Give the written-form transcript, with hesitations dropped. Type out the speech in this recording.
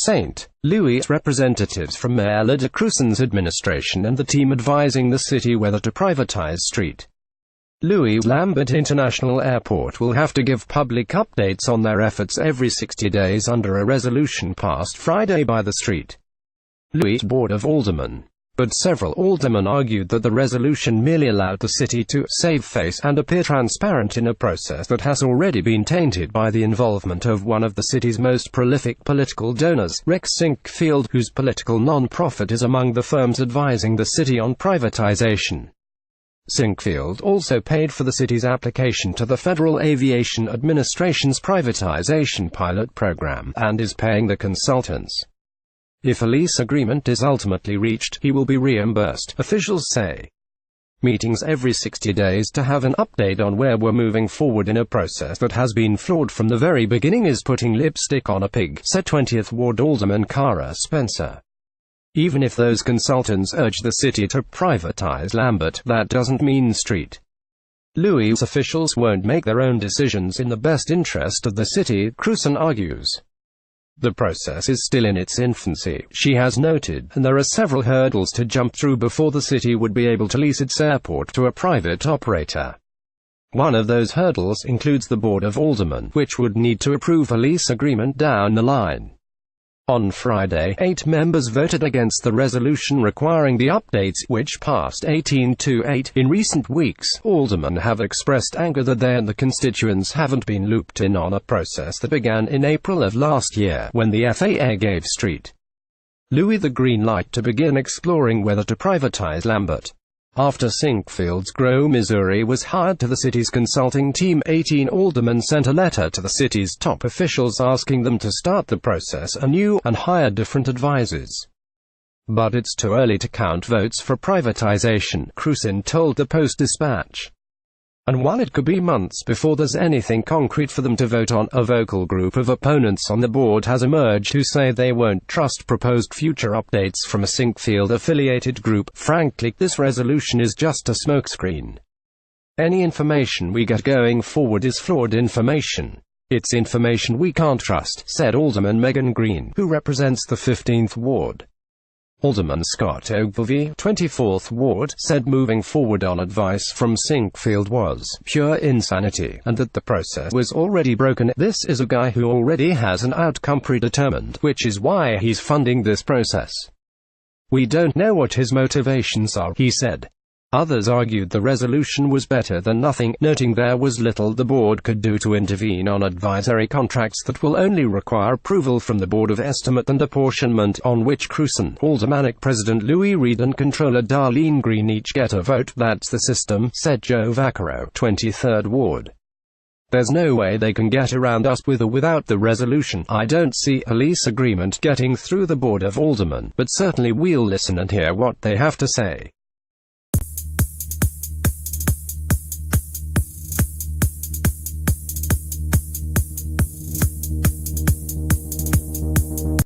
St. Louis representatives from Mayor Lyda Krewson's administration and the team advising the city whether to privatize St. Louis Lambert International Airport will have to give public updates on their efforts every 60 days under a resolution passed Friday by the St. Louis Board of Aldermen. But several aldermen argued that the resolution merely allowed the city to save face and appear transparent in a process that has already been tainted by the involvement of one of the city's most prolific political donors, Sinquefield, whose political non-profit is among the firms advising the city on privatization. Sinquefield also paid for the city's application to the Federal Aviation Administration's privatization pilot program, and is paying the consultants. If a lease agreement is ultimately reached, he will be reimbursed, officials say. Meetings every 60 days to have an update on where we're moving forward in a process that has been flawed from the very beginning is putting lipstick on a pig, said 20th Ward Alderman Cara Spencer. Even if those consultants urge the city to privatize Lambert, that doesn't mean St. Louis officials won't make their own decisions in the best interest of the city, Krewson argues. The process is still in its infancy, she has noted, and there are several hurdles to jump through before the city would be able to lease its airport to a private operator. One of those hurdles includes the Board of Aldermen, which would need to approve a lease agreement down the line. On Friday, 8 members voted against the resolution requiring the updates, which passed 18-8. In recent weeks, aldermen have expressed anger that they and the constituents haven't been looped in on a process that began in April of last year, when the FAA gave St. Louis the green light to begin exploring whether to privatize Lambert. After Sinquefield's Grow, Missouri was hired to the city's consulting team, 18 aldermen sent a letter to the city's top officials asking them to start the process anew, and hire different advisors. But it's too early to count votes for privatization, Krewson told the Post-Dispatch. And while it could be months before there's anything concrete for them to vote on, a vocal group of opponents on the board has emerged who say they won't trust proposed future updates from a Sinquefield-affiliated group. Frankly, this resolution is just a smokescreen. Any information we get going forward is flawed information. It's information we can't trust, said Alderman Megan Green, who represents the 15th Ward. Alderman Scott Ogilvie, 24th Ward, said moving forward on advice from Sinquefield was pure insanity, and that the process was already broken. This is a guy who already has an outcome predetermined, which is why he's funding this process. We don't know what his motivations are, he said. Others argued the resolution was better than nothing, noting there was little the board could do to intervene on advisory contracts that will only require approval from the Board of Estimate and Apportionment, on which Krewson, Aldermanic President Louis Reed and Controller Darlene Green each get a vote. That's the system, said Joe Vaccaro, 23rd Ward. There's no way they can get around us with or without the resolution. I don't see a lease agreement getting through the Board of Aldermen, but certainly we'll listen and hear what they have to say.